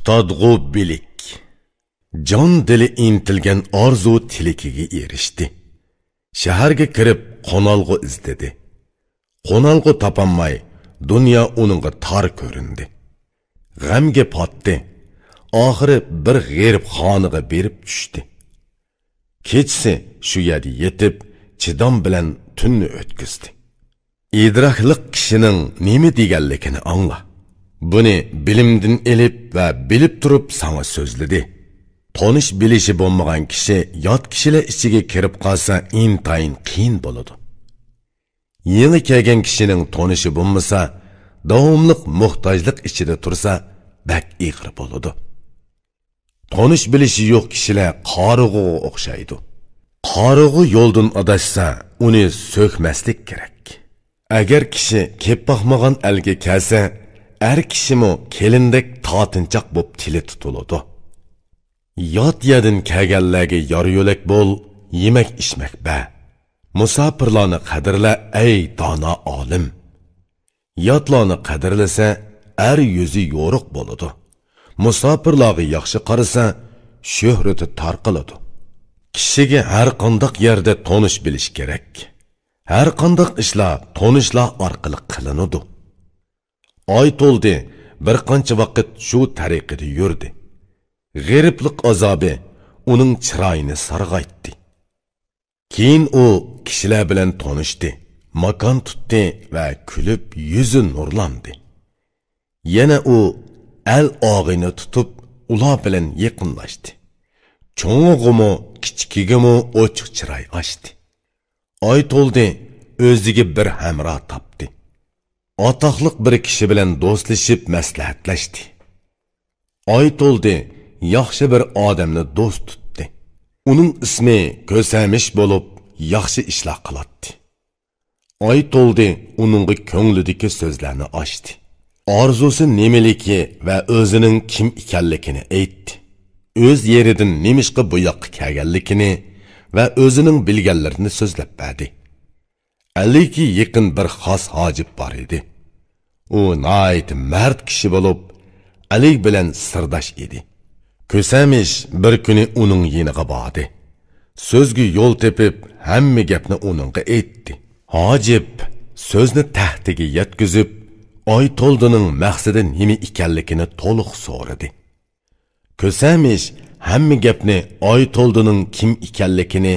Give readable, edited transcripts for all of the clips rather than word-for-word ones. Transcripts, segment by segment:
tutadg'u bilik. Jon dili intilgan orzu tilikiga erishdi. Shaharga kirib qonalg'u izladi. Qonalg'u topolmay, dunyo uningga tor ko'rindi. G'amga potdi. Oxiri bir g'erib xoniga berib tushdi. Kechsi shu yerda yetib, chidom bilan tunni o'tkazdi. İdrakliq kishining nima deganligini angla. Buni bilimdan elib va bilib turib sana so'zladi. Tonish bilishi bo'lmagan kishi yot kishilar ichiga kirib qolsa intayin qiyin bo'ladi. Yangi kelgan kishining tonishi bo'lmasa, davomliq muhtojlik ichida tursa, bak ig'ir bo'ladi. Tonish bilishi yo'q kishilar qorig'iga o'xshaydi. Qorig'i yo'ldan adashsa, uni so'kmaslik kerak. Agar kishi kep baxmagan elga kelsa, er kishimi kelindek tatinchaq bo'lib tili tutuladi. Yot yerdan kelganlarga yor yo'lak bo'l, yemak ichmak ba. Musofirlarni qadrla ey dono olim. Yotlarni qadrlasa, er yuzi yo'riq bo'ladi. Musofirlarga yaxshi qarasa, shuhrati tarqaladi. Kishiga har qanday yerda tonish bilish kerak. Har qanday ishlar tonishlar orqali qilinadi. Oy to'ldi, bir qancha vaqt shu tariqada yurdi. G'eriblik azobi uning chiroyini sarg'aytdi. Keyin u kishilar bilan tonishdi, makon tutdi va kulib yuzi nurlandi. Yana u el og'ini tutib ular bilan yaqinlashdi. Cho'ng'imi, kichigimi ochiq chiroy ochdi. Oy to'ldi, o'ziga bir hamroh topdi. Atoqliq bir kishi bilan do'stlashib maslahatlashdi. Oy to'ldi, yaxshi bir odamni do'st tutdi. Uning ismi Ko'samish bo'lib, yaxshi ishlar qiladi. Oy to'ldi, uningga ko'nglidagi so'zlarni ochdi. Orzusi nimaligi va o'zining kim ekanligini aytdi. O'z yeridan nemishqa bu yoqqa kelganligini va o'zining bilganlarini so'zlab berdi. 50 yaqin bir xos hojib bor edi. U nayt mard kishi bo'lib, Ali bilan sirdosh edi. Ko'samish bir kuni uning yeniga bordi. So'zga yo'l tepib, hamma gapni uningga aytdi. Hojib so'zni tahtiga yetkazib, Oy to'ldining maqsadi nima ekanligini to'liq so'radi. Ko'samish hamma gapni Oy to'ldining kim ekanligini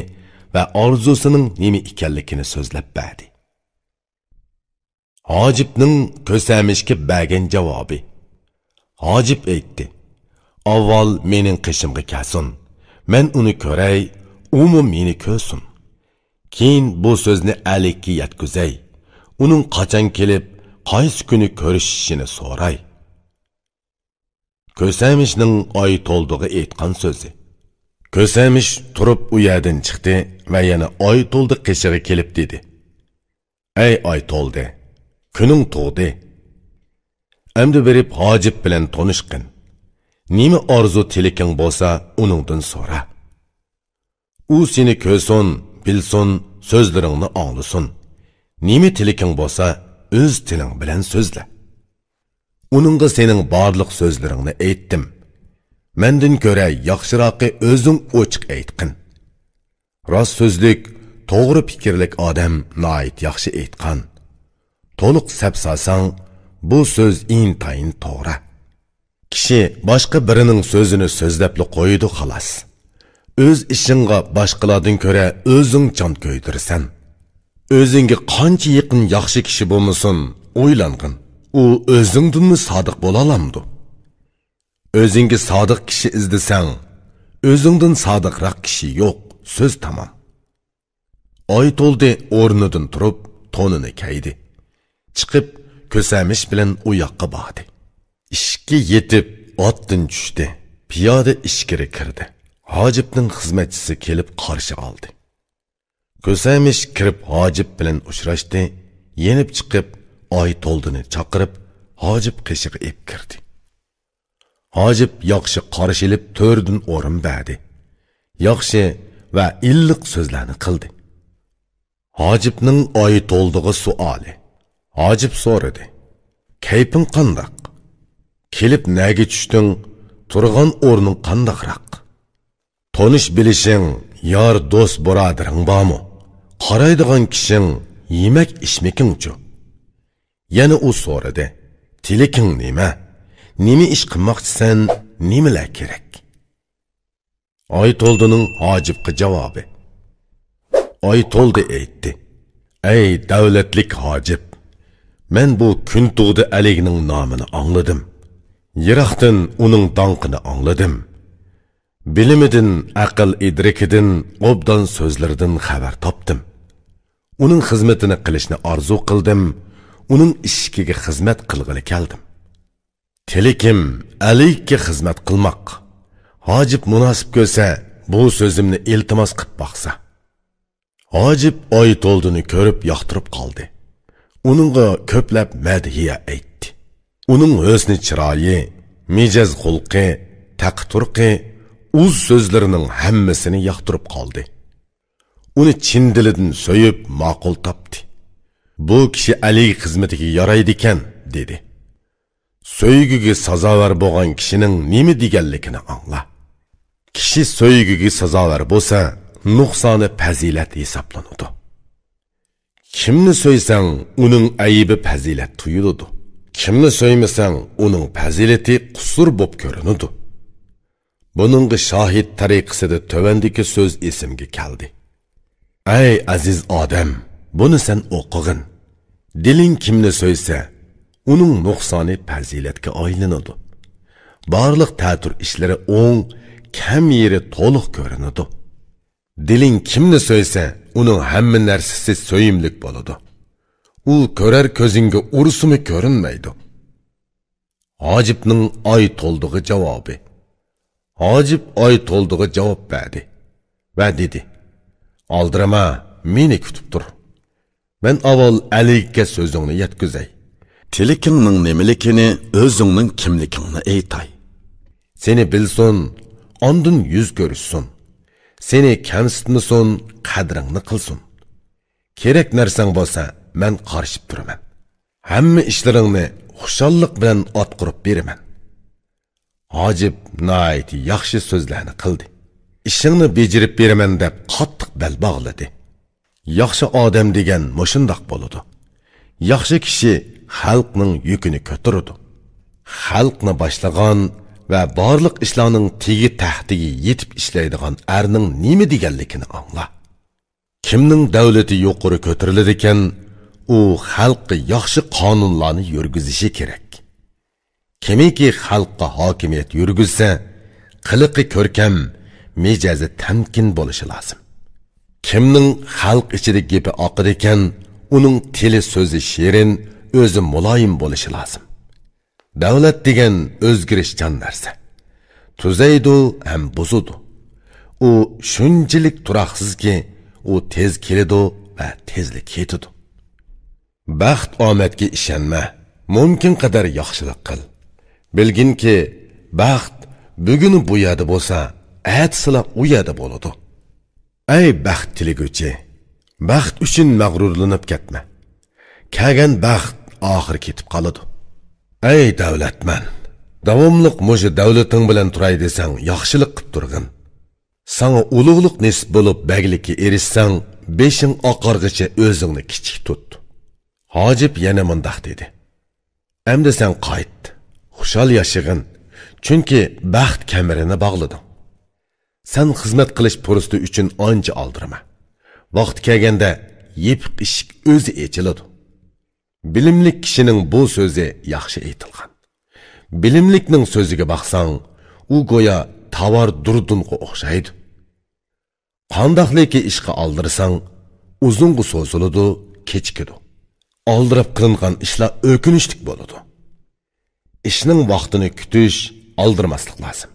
va orzusining nima ekanligini so'zlab berdi. Hojibning Ko'samishga bergan javobi. Hojib aytdi: "Avval mening qishimga kelsin. Men uni ko'ray, u meni ko'rsin. Keyin bu so'zni Alikka yetkazay. Uning qachon kelib, qaysi kuni ko'rishishini so'ray." Ko'samishning Oy to'ldiga aytgan so'zi. Ko'samish turib u yerdan chiqdi va yana Oy to'ldi qishig'i kelib dedi: "Ey Oy to'ldi, kuning tug'di. Endi berib hojib bilan tanishqin. Nima orzu tiliking bo'lsa, uningdan so'ra. U seni ko'rsin, bilsin, so'zlaringni anglasin. Nima tiliking bo'lsa, o'z tiling bilan so'zla. Uningga sening barliq so'zlaringni aytdim. Mendan ko'ra yaxshiroqi o'zing ochiq aytqin. Rost so'zlik, to'g'ri fikrlik odam nayt yaxshi aytgan. To'liq sapsasang, bu so'z intayin to'g'ri. Kishi boshqa birining so'zini so'zlabli qo'ydi xolos. O'z ishingga boshqalardan ko'ra o'zing jon ko'ydirsan. O'zingga qancha yaqin yaxshi kishi bo'lmasin, o'ylangin. U o'zingdanmi sodiq bo'la olamdi? O'zingga sodiq kishi izlasang, o'zingdan sodiqroq kishi yo'q. So'z tamom. Oy to'ldi, o'rnidan turib, to'nini kiydi. Chiqib, Ko'samish bilan u yoqqa bordi. Ishga yetib, otdan tushdi. Piyoda ichkari kirdi. Hojibning xizmatchisi kelib qarshi oldi. Ko'samish kirib hojib bilan uchrashdi. Yenib chiqib, Oy to'ldini chaqirib, hojib qishig'i ep kirdi. Hojib yaxshi qarshilib to'rdan o'rin berdi. Yaxshi va illiq so'zlarni qildi. Hojibning Oy to'ldig'i suoli. Hojib so'radi: "Kayping qandoq? Kelib nega tushding? turgan o'rning qandaqroq? Tonish bilishing, yor do'st birodaring bormi? Qaraydigan kishing yemak ichmakingchu? Yana u so'radi. Tiliking nima? Nima ish qilmoqchisan? Nimalar kerak? Aytoldining hojibga javobi. Aytoldi aytdi. Ey davlatlik hojib, men bu Kuntug'di Alining nomini angladim. Yiroqdan uning donqini angladim. Bilimidan, aql idrikidan, obdan so'zlaridan xabar topdim. Uning xizmatini qilishni orzu qildim. Uning ishiga xizmat qilg'ili keldim. Tilikim Alikka xizmat qilmoq. Hojib munosib ko'rsa, bu so'zimni iltimos qilib baqsa. Hojib Aytoldini ko'rib yoqtirib qoldi. Uningga ko'plab madhiya aytdi. Uning husni chiroyi, mijoz xulqi, taqturqi, uz so'zlarining hammasini yoqtirib qoldi. Uni chin dilidan so'yib ma'qul topdi. Bu kishi Ali xizmatiga yaraydi ekan, dedi. So'ygiga sazovor bo'lgan kishining nima deganligini angla. Kishi so'ygiga sazovor bo'lsa, nuqsoni fazilat hisoblanadi. Kimni so'ysang, uning aybi fazilat tuyuladi. Kimni so'ymasang, uning fazilati qusur bo'lib ko'rinadi. Buningga shohid tariqasida tövandagi so'z esimga keldi. Ey aziz odam, buni sen o'qig'in. Diling kimni so'ysa, uning nuqsoni fazilatga aylanadi. Barliq ta'tur ishlari o'ng, kam yeri to'liq ko'rinadi. Diling kimni so'ysa, uning hamma narsasi so'yimlik bo'ladi. U ko'rar ko'zingga ursimi ko'rinmaydi. Hojibning Aytoldiga javobi. Hojib Aytoldiga javob berdi va dedi: "Oldirama, meni kutib tur. Men avval Alikka so'zingni yetkazay. Tilikingning nimaligini, o'zingning kimligingni aytay. Seni bilsin, ondan yuz ko'rishsin. Seni kamsitmasin, qadringni qilsin. Kerak narsang bo'lsa, men qarshib turaman. Hamma ishlaringni xushallik bilan atqirib beraman." Hojib nayt yaxshi so'zlarni qildi. Ishingni bejarib beraman deb qattiq bel bog'ladi. Yaxshi odam degan moshundoq bo'ladi. Yaxshi kishi xalqning yukini ko'taradi. Xalqni boshlagan va barliq ishlarning tegi taxtiga yetib ishlaydigan erning nima deganligini angla. Kimning davlati yuqori ko'tariladi ekan, u xalqqa yaxshi qonunlarni yurgizishi kerak. Kimiki xalqqa hokimiyat yurgizsa, qiliqi ko'rkam, mijozi tamkin bo'lishi lozim. Kimning xalq ichida gapi oqir ekan, uning tili so'zi shirin, o'zi muloyim bo'lishi lozim. Davlat degan o'zgarishchan narsa. Tuzaydi ham buzudi. U shunchalik turaqsizki, u tez keladi va tezlik ketadi. Baxt omadga ishonma, mumkin qadar yaxshilik qil. Bilginki, baxt bugun bu yerda bo'lsa, atsila u yerda bo'ladi. Ey baxt tiliguvchi, baxt uchun mag'rurlanib ketma. Kelgan baxt oxir ketib qoladi. Ey davlatman, davomliq muju davlating bilan turay desang, yaxshilik qilib turg'in. Sana ulug'liq nisb bo'lib baglikka erishsang, beshing oqargacha o'zingni kichik tut. Hojib yana mundaq dedi: "Endi sen qayt. Xushal yashag'in, chunki baxt kamarini bog'lading. Sen xizmat qilish fursati uchun ancha oldirma. Vaqt kelganda yepiq eshik o'zi ochiladi." Bilimlik kishining bu so'zi yaxshi aytilgan. Bilimlikning so'ziga baqsang, u go'yo tovar durdunga o'xshaydi. Qandoqliki ishga oldirsang, uzunga so'ziladi, kechikadi. Oldirib qilingan ishlar o'kinishlik bo'ladi. Ishning vaqtini kutish, oldirmaslik lozim.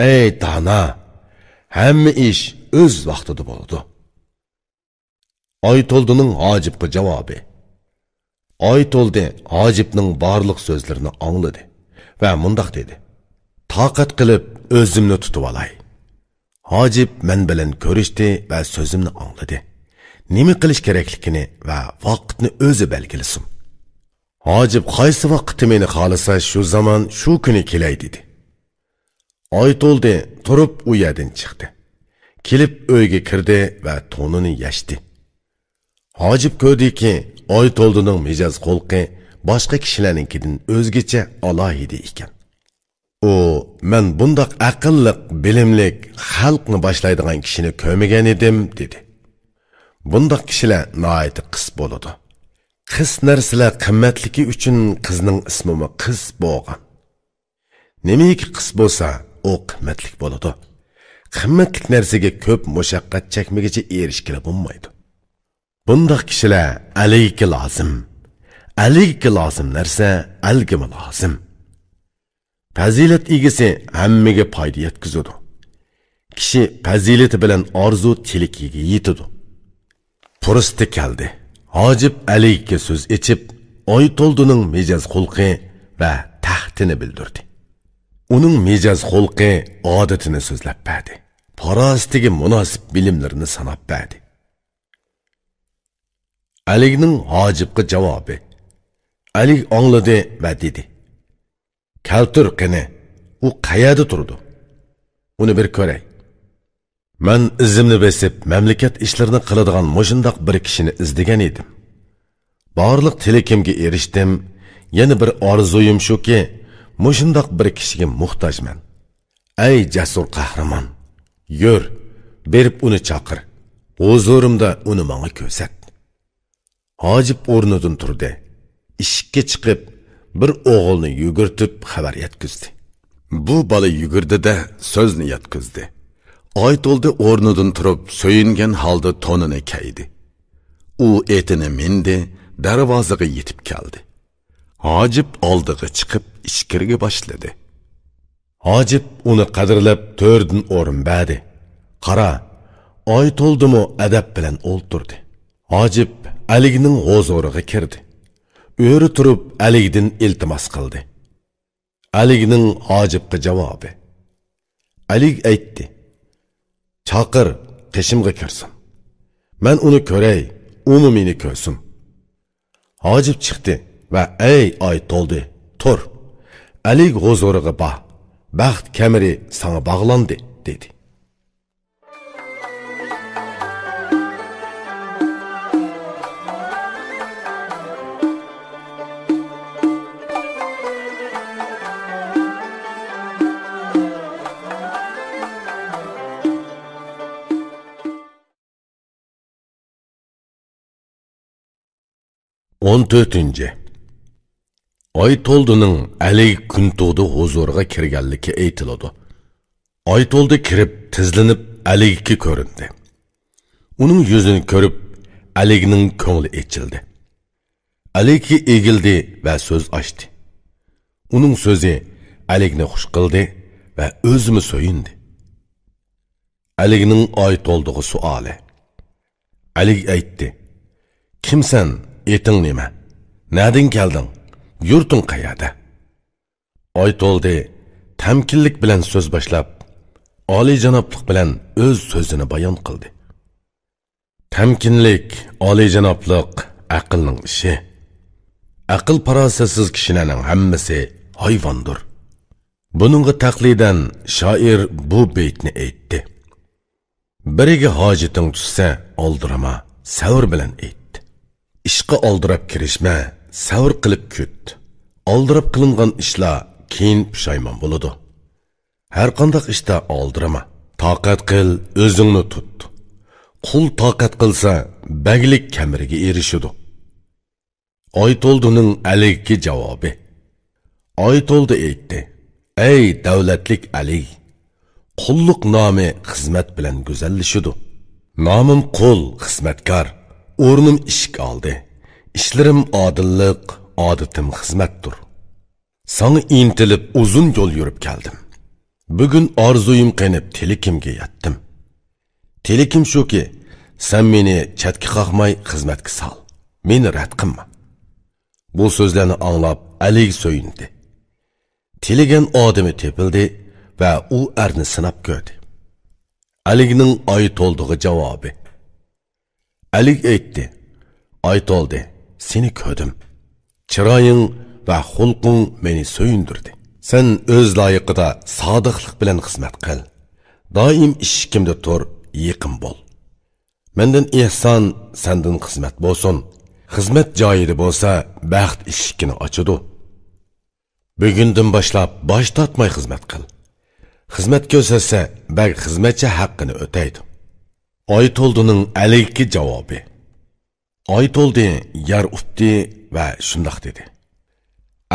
Ey dana, hamma ish o'z vaqtida bo'ladi. Aytoldining hojibga javobi. Aytoldi hojibning barliq so'zlarini angladi va mundaq dedi: "Taqat qilib o'zimni tutib olay." Hojib men bilan ko'rishdi va so'zimni angladi. Nima qilish kerakligini va vaqtni o'zi belgilasin. Hojib qaysi vaqtda meni xolasa shu zaman shu kuni kelay dedi. Oy to'ldi, turib u yerdan chiqdi. Kelib uyga kirdi va to'nini yashdi. Hojib ko'rdiki, oy to'ldining mijoz xulqi boshqa kishilarninkidan o'zgacha alohida ekan. U, men bundoq aqlliq, bilimlik, xalqni boshlaydigan kishini ko'rmagan edim, dedi. Bundoq kishilar nihoyat qis bo'ladi. Qis narsalar qimmatligi uchun qizning ismi qiz bo'lgan. Nimiki qis bo'lsa, u qimmatlik bo'ladi. Qimmatlik narsaga ko'p mushaqqat chekmagicha erishkila bo'lmaydi. Bundoq kishilar alayga lozim. Alayga lozim narsa alga lozim. Fazilat egasi hammaga foyda yetkazadi. Kishi fazilati bilan orzu tilikiga yetadi. Puristi keldi. Hojib alayga so'z ichib, oy to'ldining mijoz xulqi va taxtini bildirdi. Uning mijoz xulqi odatini so'zlab berdi. Farostiga munosib bilimlarini sanab berdi. Aligning hojibga javobi. Alig angladi va dedi: "Keltir qani, u qayerda turdi? Uni bir ko'ray. Men izimni besib, mamlakat ishlarini qiladigan mushundoq bir kishini izlagan edim. Barliq tilakimga erishdim. Yana bir orzuyim shuki, mushundoq bir kishiga muhtojman. Ey jasur qahramon, yur, berib uni chaqir. Huzurimda uni menga ko'rsat." Hojib o'rnidan turdi. Ishga chiqib, bir o'g'ilni yugurtib xabar yetkazdi. Bu bola yugurdi-da so'zni yetkazdi. Oy to'ldi o'rnidan turib, so'yingan holda to'nini kiydi. U etini mindi, darvozaga yetib keldi. Hojib oldiga chiqib, ishkirga boshladi. Hojib uni qadrlab to'rdan o'rin berdi. Qara, oy to'ldimi adab bilan o'ltirdi. Hojib Aligning huzuriga kirdi. O'ri turib Aligdan iltimos qildi. Aligning hojibga javobi. Alig aytdi: "Chaqir, qishimga kirsin. Men uni ko'ray, u meni ko'rsin." Hojib chiqdi va "Ey oy to'ldi, tur. Alig huzuriga bor. Baxt kameri sana bog'landi", dedi. On 4. Oy to'ldining Alig kun tug'di huzuriga kirganligi aytiladi. Oy to'ldi kirib, tizlanib Aligga ko'rindi. Uning yuzini ko'rib, Aligning ko'ngli ochildi. Aligga egildi va so'z ochdi. Uning so'zi Aligni xush qildi va o'zini so'yindi. Aligning oy to'ldiga savoli. Alig aytdi: "Kimsan? Eting nima? Nereden kelding? Yurting qayerda?" Oy to'ldi tamkinlik bilan so'z boshlab, oliyjanoblik bilan o'z so'zini bayon qildi. Tamkinlik, oliyjanoblik aqlning ishi. Aql farosatsiz kishilarning hammasi hayvondir. Buningga taqlidan shoir bu beytni aytdi. Biriga hojiting tushsa, oldirama, savr bilan ayt. İşqa oldirab kirishma, savr qilib kut. Oldirab qilingan ishlar keyin pushaymon bo'ladi. Har qanday ishda oldirama. Toqat qil, o'zingni tut. Qul toqat qilsa, baglik kamiriga erishadi. Oy to'ldining Aligga javobi. Oy to'ldi aytdi: "Ey davlatlik Alig, qulluq nomi xizmat bilan go'zallashadi. Nomim qul, xizmatkor. O'rnim ishq oldi. İşlerim adillik, odatim xizmatdir. Sana intilib uzun yo'l yurib keldim. Bugun orzuyim qenib tilakimga yetdim. Tilakim shuki, sen meni chatga qoqmay xizmatga sol. Meni rad qilma." Bu so'zlarni anglab Alig so'yindi. Tilagan odami tepildi va u arni sinab ko'rdi. Aligning oy to'ldiga javobi. Alig aytdi: "Oy to'ldi, seni ko'rdim. Chiroying va xulqing meni so'yindirdi. Sen öz loyiqida sodiqlik bilan xizmat qil. Doim ishkimda tur, yaqin bo'l. Mendan ehson, sendan xizmat bo'lsin. Xizmat joyida bo'lsa, baxt eshigini ochadi. Bugundan boshlab bosh tortmay xizmat qil. Xizmat ko'rsatsa, bag xizmatchi haqqini o'taydi. Oytoldining alayki javobi. Oytoldi yer utdi va shundoq dedi.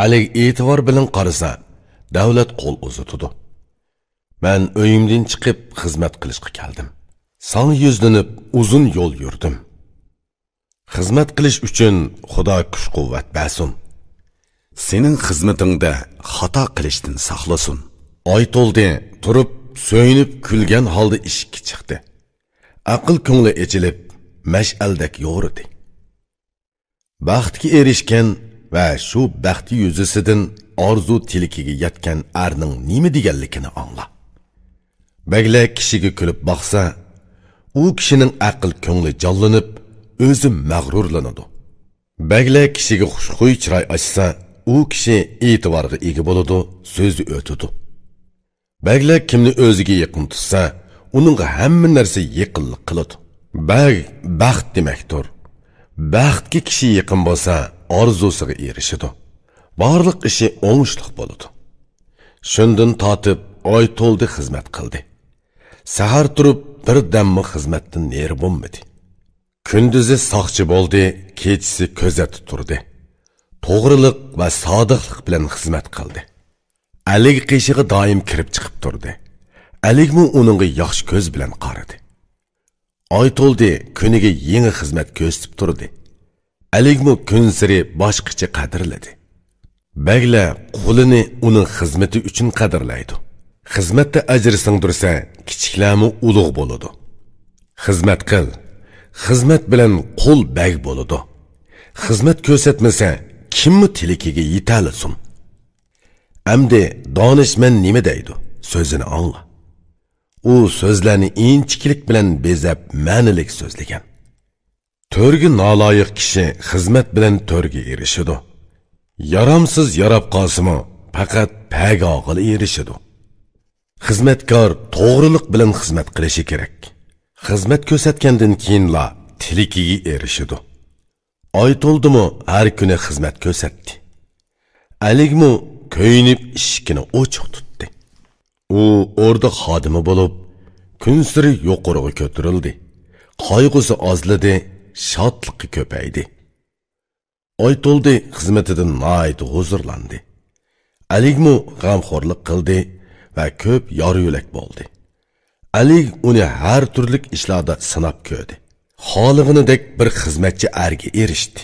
Alik e'tibor bilan qarasa, davlat qo'l uzatadi. Men uyimdan chiqib xizmat qilishga keldim. Sana yuzlanib uzun yo'l yurdim. Xizmat qilish uchun Xudo kuch-quvvat bersin. Sening xizmatingda xato qilishdan saqlasin. Oytoldi turib, so'yinib kulgan holda ishga chiqdi. Aql ko'ngli echilib, mash'aldek yo'ridi. Baxtga erishgan va shu baxti yuzisidan orzu tilikiga yetgan erning nima deganligini angla. Bagla kishiga kulib baqsa, u kishining aql ko'ngli jonlanib, o'zi mag'rurlanadi. Bagla kishiga xushxuy chiroy ochsa, u kishi e'tiborga ega bo'ladi, so'zi o'tadi. Bagla kimni o'ziga yaqin tutsa, uningga hamma narsa yaqinlik qiladi. Bag baxt demakdir. Baxtga kishi yaqin bo'lsa, orzusiga erishadi. Barliq ishi o'ngishli bo'ladi. Shundan tortib Oytoldi xizmat qildi. Sahar turib bir dammi xizmatdan neri bo'lmadi. Kunduzi soqchi bo'ldi, kechisi kuzatib turdi. To'g'riliq va sodiqlik bilan xizmat qildi. Alik qishig'i doim kirib chiqib turdi. Alikmi uningga yaxshi ko'z bilan qaradi. Oytoldi kuniga yangi xizmat ko'rsatib turdi. Alikmi kun siri boshqacha qadrladi. Bagla qo'lini uning xizmati uchun qadrlaydi. Xizmatda ajr singdirsa, kichiklarmi ulug' bo'ladi. Xizmat qil. Xizmat bilan qo'l bag bo'ladi. Xizmat ko'rsatmasa, kimmi tilikiga yetalasin? Amdi donishmand nima deydi? So'zini angla. U so'zlarni inchiklik bilan bezab ma'nilik so'zlagan. To'rga noloyiq kishi xizmat bilan to'rga erishadi. Yaramsiz yarab qolsimi, faqat pag'og'il erishadi. Xizmatkor to'g'riliq bilan xizmat qilishi kerak. Xizmat ko'rsatgandan keyinla tilikiga erishadi. Oytoldimi har kuni xizmat ko'rsatdi. Aligmi ko'yinib ishkini ochiq tutdi. U orda xodimi bo'lib, kun siri yuqoriga ko'tarildi. Qayg'usi ozladi, shodligi ko'paydi. Oytoldi xizmatidan nihoyat huzurlandi. Aligmi g'amxo'rlik qildi va ko'p yoruyulak bo'ldi. Alik uni har turli ishlarda sinab ko'rdi. Xolig'inidek bir xizmatchi erga erishdi.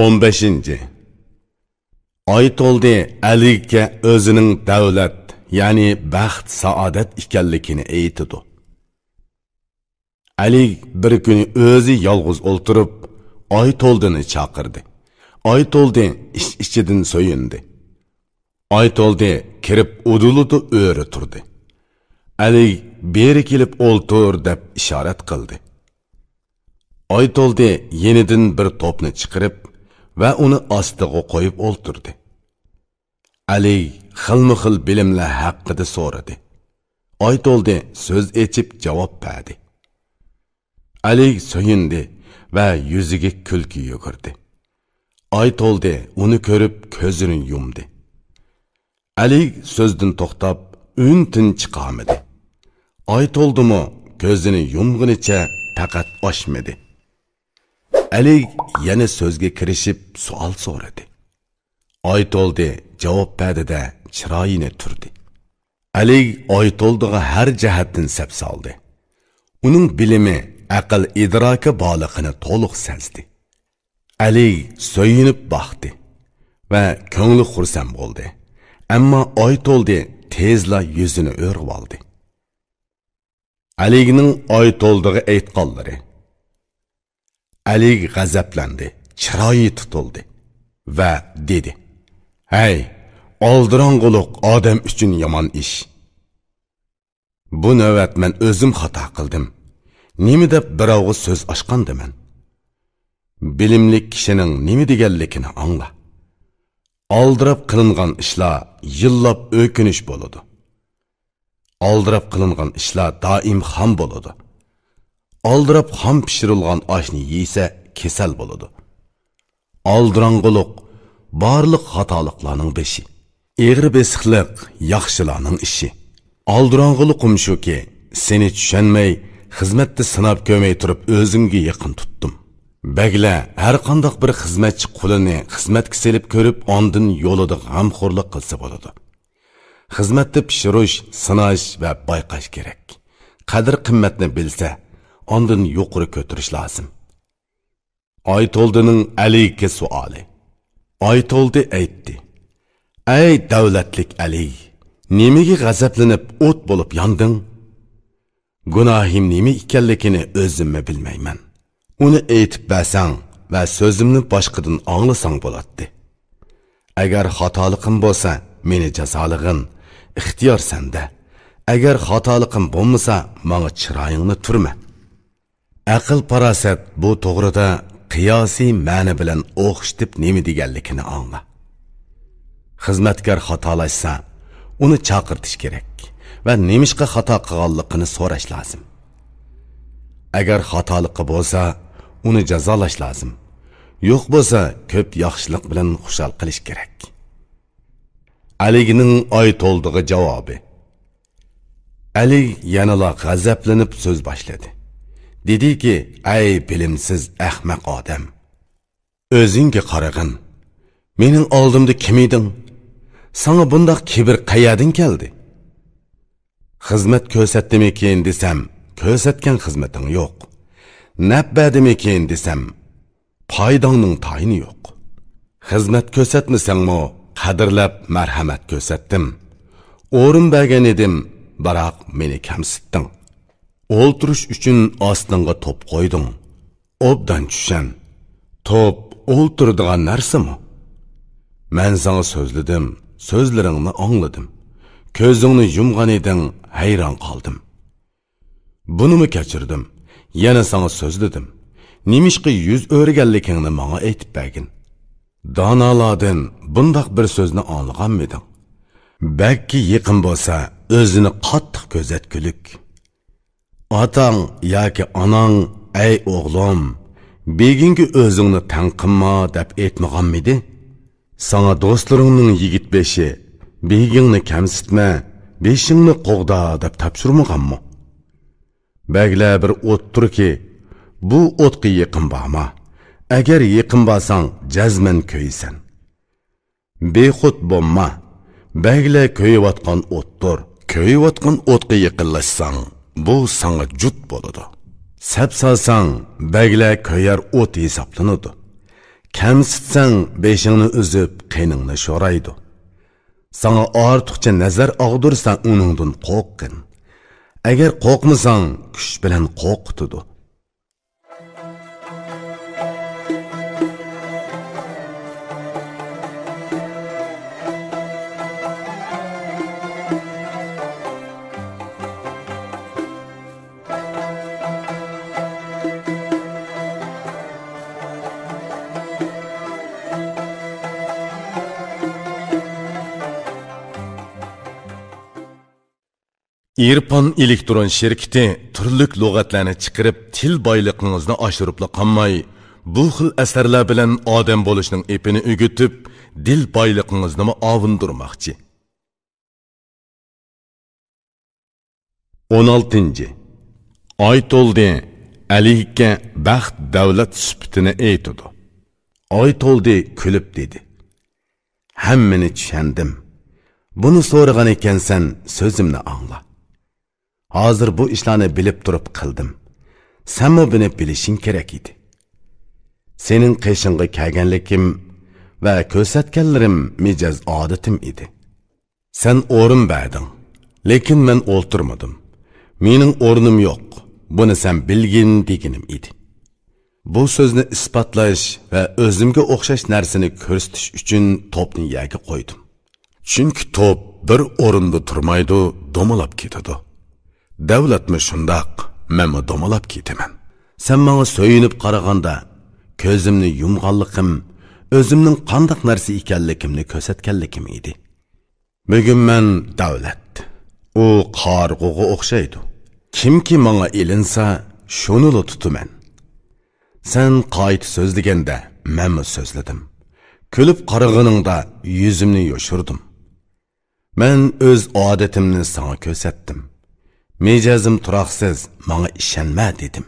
On beşinci. Oytoldi Alikka o'zining davlat, ya'ni baxt, saodat ekanligini aytdi. Alik bir kuni o'zi yolg'iz o'ltirib, Oytoldini chaqirdi. Oytoldi ichidan so'yindi. Oytoldi kirib uduludi o'ri turdi. Alik beri kelib o'ltir deb ishorat qildi. Oytoldi yenidan bir topni chiqarib va uni ostiga qo'yib o'ltirdi. Ali xilma-xil bilimlar haqida so'radi. Oytoldi so'z echib javob berdi. Ali so'yindi va yuziga kulki yugurdi. Oytoldi uni ko'rib ko'zini yumdi. Ali so'zdan to'xtab, un-tin chiqamadi. Oytoldimi ko'zini yumgunicha faqat ochmadi. Ali yana so'zga kirishib savol so'radi. Oytoldi javob berdi-da chiroyini turdi. Ali Oytoldiga har jihatdan sap soldi. Uning bilimi, aql idroki borlig'ini to'liq sezdi. Ali so'yinib baxti va ko'ngli xursand bo'ldi. Ammo Oytoldi tezla yuzini o'rib oldi. Alining oy to'ldig'i aytqonlari. Ali g'azablandi, chiroyi tutildi va dedi: "Hey, oldirong'uliq odam uchun yomon ish. Bu navbat men o'zim xato qildim. Nima deb birovga so'z ochqandiman? Bilimli kishining nima deganligini angla. Oldirab qilingan ishlar yillab o'kinish bo'ladi. Oldirab qilingan ishlar doim xom bo'ladi. Oldirab xom pishirilgan oshni yeysa kasal bo'ladi. Oldirong'uliq barliq xatoliklarning beshi. Egri besiqliq yaxshilarning ishi. Oldirong'uliqim shuki, seni tushunmay, xizmatda sinab ko'may turib o'zimga yaqin tutdim. Bagla har qanday bir xizmatchi qo'lini xizmatga selib ko'rib, ondan yo'lida g'amxo'rlik qilsa bo'ladi. Xizmatda pishirish, sinash va bayqash kerak. Qadr-qimmatni bilsa, ondan yuqori ko'tarish lozim. Aytoldining Aliga savoli. Aytoldi aytdi: "Ey davlatlik Ali, nimaga g'azablanib o't bo'lib yonding? Gunohim nima ekanligini o'zimmi bilmayman. Uni aytib bersang va so'zimni boshqadan anglasang bo'ladi. Agar xatoliqim bo'lsa, meni jazolig'in, ixtiyor senda. Agar xatoliqim bo'lmasa, menga chiroyingni turma." Aql farosat bu to'g'rida qiyosiy ma'ni bilan o'xshitib nima deganligini angla. Xizmatkor xatolashsa, uni chaqirtish kerak va nemishqa xato qilganligini so'rash lozim. Agar xatoligi bo'lsa, uni jazolash lozim. Yo'q bo'lsa, ko'p yaxshilik bilan xushal qilish kerak. Alining oy to'ldig'i javobi. Ali yanala g'azablanib so'z boshladi. Dediki: "Ey bilimsiz ahmaq odam, o'zingga qarag'in. Mening oldimda kim eding? Sana bundaq kibr qayerdan keldi? Xizmat ko'rsatdimikin desam, ko'rsatgan xizmating yo'q. Nabadimikin desam, foydangning tayini yo'q. Xizmat ko'rsatmasangmi, qadrlab marhamat ko'rsatdim. O'rin bergan edim, biroq meni kamsitding. O'ltirish uchun ostinga to'p qo'yding. Obdan tushan. To'p o'ltiradigan narsami? Men sana so'zladim, so'zlaringni angladim. Ko'zingni yumgan eding, hayron qoldim. Bunimi kechirdim, yana sana so'zladim. Nimishqa yuz o'rganligingni menga aytib bergin. Donolardan bundaq bir so'zni anglaganmiding? Balki yaqin bo'lsa, o'zini qattiq ko'zatgulik. Atang yoki onang: "Ey o'g'lim, begingi o'zingni tanqinma" deb aytmaganmidi? Sana do'stlaringning yigit beshi, begingni kamsitma, beshingni qo'g'da deb topshirmaganmi? Bagla bir o'ttirki, bu o'tga yaqin borma. Agar yaqin bo'lsang, jazman ko'ysan. Bexud bo'lma. Bagla ko'yayotgan o'tdir. Ko'yayotgan o'tga yaqinlashsang, bu sana jut bo'ladi. Sapsalsang, bagla ko'yar o't hisoblanadi. Kamsitsang, beshingni uzib, qiningni sho'raydi. Sana ortiqcha nazar og'dirsan, uningdan qo'rqin. Agar qo'rqmasang, kuch bilan qo'rqitadi. İrfan elektron şirketi turli lug'atlarni chiqarib, til boyligingizni oshiribla qolmay, bu xil asarlar bilan odam bo'lishning epini o'gitib, dil boyligingizni ovundirmoqchi. 16. Aytoldi Aliga baxt davlat sifatini aytdi. Aytoldi kulib dedi: "Hammani tushundim. Buni so'ragan ekansan, so'zimni angla. Hozir bu ishlarni bilib turib qildim. Senmi buni bilishing kerak edi. Sening qishingga kelganligim va ko'rsatganlarim mijoz odatim edi. Sen o'rin berding, lekin men o'ltirmadim. Mening o'rnim yo'q. Buni sen bilgin deganim edi. Bu so'zni isbotlash va o'zimga o'xshash narsani ko'rsatish uchun to'pni yerga qo'ydim. Chunki to'p bir o'rinda turmaydi, domalab ketadi. Davlatmi shundoq, menmi domalab ketaman. Sen menga so'yinib qaraganda, ko'zimni yumganligim, o'zimning qanday narsa ekanligimni ko'rsatganligim edi. Bugun men davlat, u qarg'uga o'xshaydi. Kimki menga ilinsa, shuni tutaman. Sen qayt so'zlaganda, menmi so'zladim. Kulib qarag'iningda yuzimni yoshirdim. Men o'z odatimni sana ko'rsatdim. Mejazim turaqsiz, menga ishonma dedim.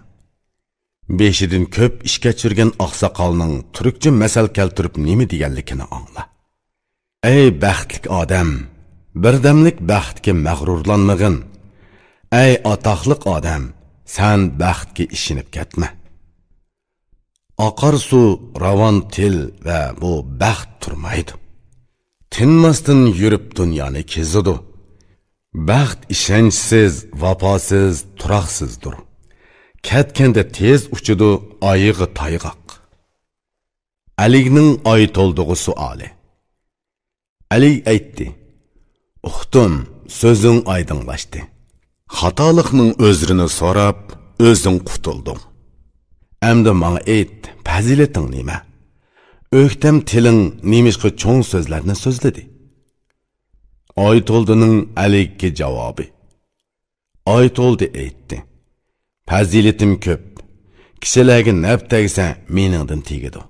Beshidan ko'p ish kechirgan oqsoqolning turkcha masal keltirib nima deganligini angla. Ey baxtlik odam, birdamlik baxtga mag'rurlanmag'in. Ey atoqliq odam, sen baxtga ishinib ketma. Oqar suv, ravon til va bu baxt turmaydi. Tinmasdan yurib dunyoni kezidi. Baxt ishonchsiz, vafosiz, turaqsizdir. Ketganda tez uchidi, oyig'i tayg'oq. Aligning oy to'ldig'i suoli. Ali aytdi: "Uxtum, so'zing oydinlashdi. Xatolikning o'zrini so'rab, o'zing qutulding. Endi menga ayt, fazilating nima? O'ktam tiling nemishqa cho'ng so'zlarni so'zladi?" Oytoldining Alikka javobi. Oytoldi aytdi: "Fazilatim ko'p. Kishilarga naf tegsa, meningdan tegadi.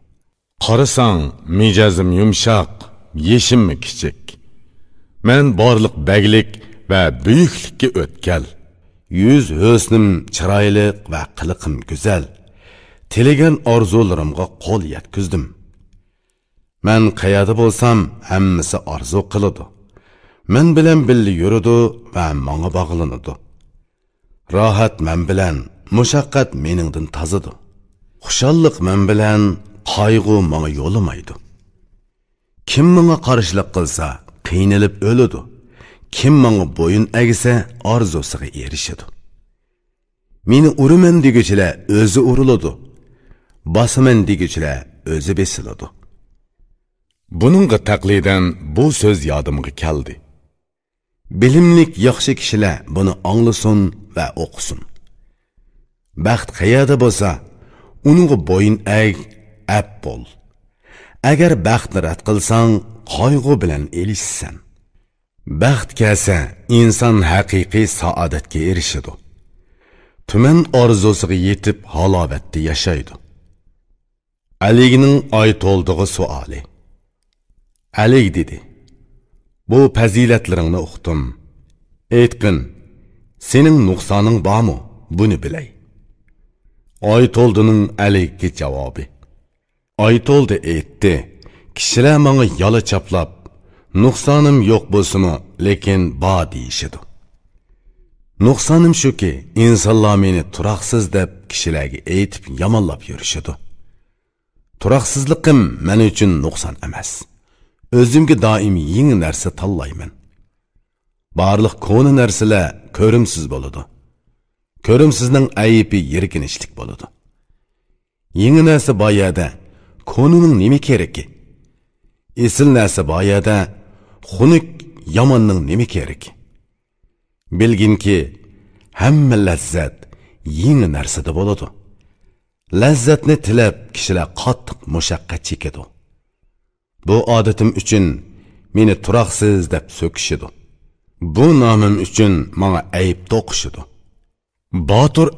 Qarasang, mijozim yumshoq, yeshimmi kichik. Men borliq baglik va buyuklikka o'tkal. Yuz husnim chiroyli va qiliqim go'zal. Tilagan orzularimga qo'l yetkizdim. Men qayerda bo'lsam, hammasi orzu qiladi. Men bilan birga yuradi va menga bog'lanadi. Rohat men bilan, mushaqqat meningdan tozadi. Xushallik men bilan, qayg'u menga yo'lamaydi. Kim menga qarshilik qilsa, qiynalib o'ladi. Kim menga bo'yin egsa, orzusiga erishadi. Meni uraman deguchilar o'zi uriladi. Basaman deguchilar o'zi besiladi." Buningga taqlidan bu so'z yodimga keldi. Bilimlik yaxshi kishilar buni anglasin va o'qisin. Baxt qayerda bo'lsa, uningga bo'yin eg, ap bo'l. Agar baxtni rad qilsang, qayg'u bilan elishsan. Baxt kelsa, inson haqiqiy saodatga erishadi. Tuman orzusiga yetib halovatda yashaydi. Aligning oy to'ldig'i suoli. Alik dedi: "Bu fazilatlaringni uqdim. Aytqin, sening nuqsoning bormi? Buni bilay." Oytoldining Alikka javobi. Oytoldi aytdi: "Kishilar menga yola chaplab, nuqsonim yo'q bo'lsa-mu, lekin bor deyishadi. Nuqsonim shuki, insonlar meni turaqsiz deb kishilarga aytib yomonlab yurishadi. Turaqsizlikim men uchun nuqson emas. O'zimga doim yangi narsa tanlayman. Barliq ko'ni narsalar ko'rimsiz bo'ladi. Ko'rimsizning ayibi yirkinishlik bo'ladi. Yangi narsa boyada, ko'nining nima keragi? Esil narsa boyada, xunuk yomonning nima keragi? Bilginki, hamma lazzat yangi narsada bo'ladi. Lazzatni tilab kishilar qattiq mushaqqat chekadi. Bu odatim uchun meni turaqsiz deb so'kishidi. Bu nomim uchun menga ayib to'qishidi." Botur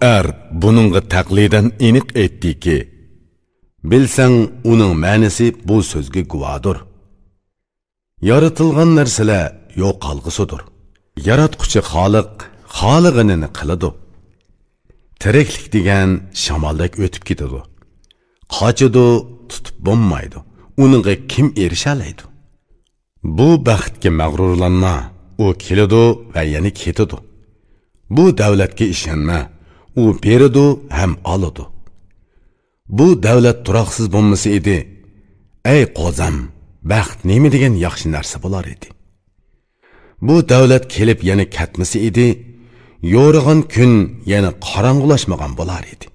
buningga taqlidan aniq aytdiki, bilsang uning ma'nosi bu so'zga guvohdir. Yaratilgan narsalar yo'qolg'usidir. Yaratquchi Xoliq xolig'ini qiladi. Tiriklik degan shamoldek o'tib ketadi. Qochidi, tutib bo'lmaydi. Uningga kim erishalaydi? Bu baxtga mag'rurlanma. U keladi va yana ketadi. Bu davlatga ishonma. U beradi ham oladi. Bu davlat turaqsiz bo'lmasa edi, ey qozam, baxt nima degan yaxshi narsa bo'lar edi. Bu davlat kelib yana ketmasa edi, yo'rig'an kun yana qorong'ulashmagan bo'lar edi.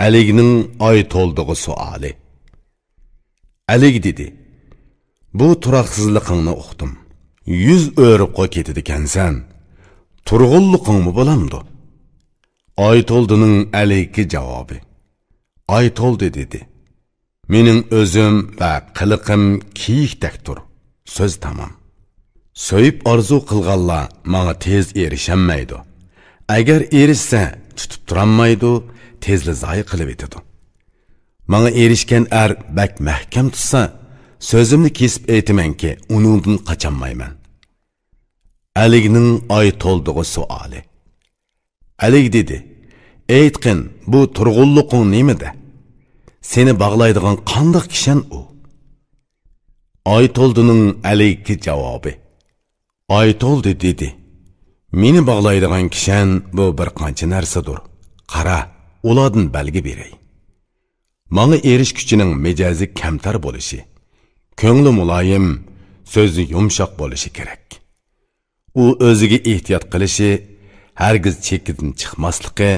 Aligning oy to'ldig'i suoli. Alig dedi, bu turaqsizliqingni uqdim. 100 o'rib qo'y ketadikansan. Turg'unliqingmi bo'lamdi? Oy to'ldining Aligga javobi. Oy to'ldi dedi. Mening o'zim va qiliqim kiyikdekdir. Söz tamam. So'yib orzu qilganlar menga tez erishamaydi. Agar erishsa, tutib turolmaydi, tezli zoyi qilib etadi. Menga erishgan bak mahkam tutsa, so'zimni kesib aytamanki, uningdan qochanmayman. Aligning oy to'ldig'i suoli. Alig dedi, aytqin, bu turg'unliqing nimada? Seni bağlaydigan qandoq kishan u? Oy to'ldining Aligga javobi. Oy to'ldi dedi. Meni bağlaydigan kishan bu bir qancha narsadir. Qara, ulardan belgi beray. Menga erish kuchining mijozi kamtar bo'lishi, ko'ngli muloyim, so'zi yumshoq bo'lishi kerak. U o'ziga ehtiyot qilishi, hargiz chekidan chiqmasligi,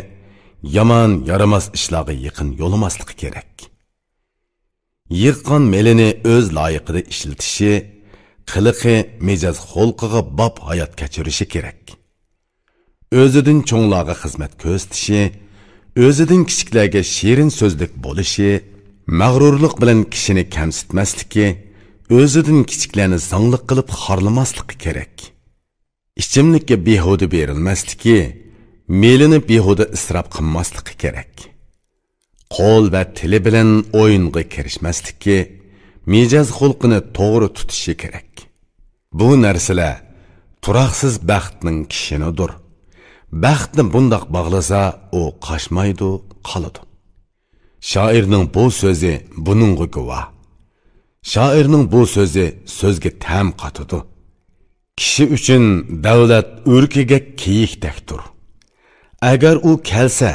yomon yaramas ishlarga yaqin yo'lamasligi kerak. Yig'gan melini o'z loyiqida ishlatishi, qiliqi mijoz xulqiga bob hayot kechirishi kerak. O'zidan cho'nglarga xizmat ko'rsatishi, o'zidan kichiklarga shirin so'zlik bo'lishi, mag'rurlik bilan kishini kamsitmasligi, o'zidan kichiklarni zanglik qilib xorlamasligi kerak. Ichimlikka behuda berilmasligi, melini behuda isrof qilmasligi kerak. Qo'l va tili bilan o'yinga kirishmasligi, mijoz xulqini to'g'ri tutishi kerak. Bu narsalar turaqsiz baxtning kishinidir. Baxtni bundoq bog'lasa, u qochmaydi, qoladi. Shoirning bu so'zi buningga guvoh. Shoirning bu so'zi so'zga ta'm qatadi. Kishi uchun davlat o'rkiga kiyikdekdir. Agar u kelsa,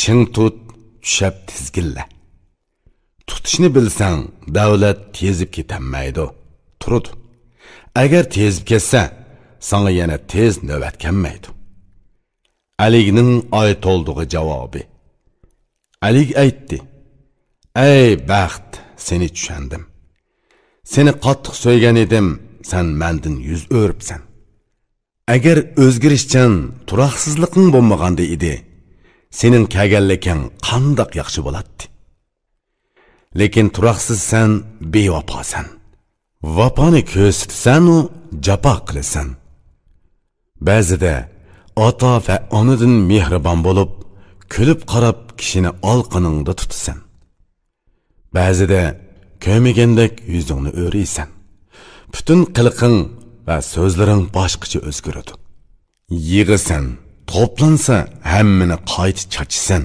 ching tut, tushab tizgilla. Tutishni bilsang, davlat tezib ketanmaydi, turadi. Agar tezib ketsa, sana yana tez navbat kelmaydi. Aligning oy to'ldig'i javobi. Alig aytdi: "Ey baxt, seni tushundim. Seni qattiq so'ygan edim, sen mendan yuz o'ribsan. Agar o'zgarishchan, turaqsizliqing bo'lmaganda edi, sening kelganliging qandoq yaxshi bo'ladi. Lekin turaqsizsan, bevafosan. Vafoni ko'rsatsan-u, jafo qilasan. Ba'zida ota va onadan mehribon bo'lib, kulib qarab kishini olqiningda tutasan. Ba'zida ko'magandek yuzingni o'raysan. Butun qiliqing va so'zlaring boshqacha o'zgaradi. Yig'isan, to'plansa hammani qayta chachisan.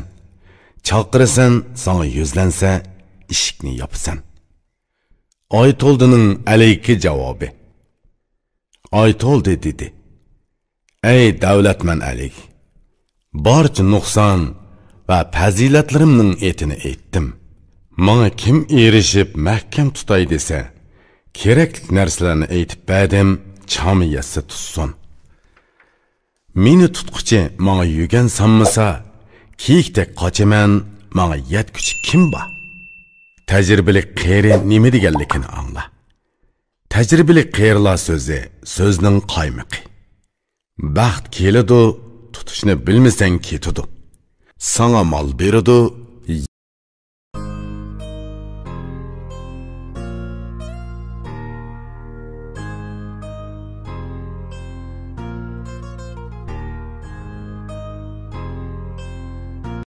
Chaqirasan, sana yuzlansa, eshikni yopsan. Oy to'ldining Aligga javobi. Oy to'ldi dedi. Ey davlatman Alig, barcha nuqson va fazilatlarimning etini aytdim. Menga kim erishib mahkam tutay desa, kerakli narsalarni aytib berdim, chami yassa tutsin. Meni tutquchi menga yugan sanmasa, kiyikdek qochaman, menga yetguchi kim bor? Tajribali qeri nima deganligini angla. Tajribali qerilar so'zi, so'zning qaymiqi. Baxt keladi, tutishni bilmasang ketadi. Sana mal beradi,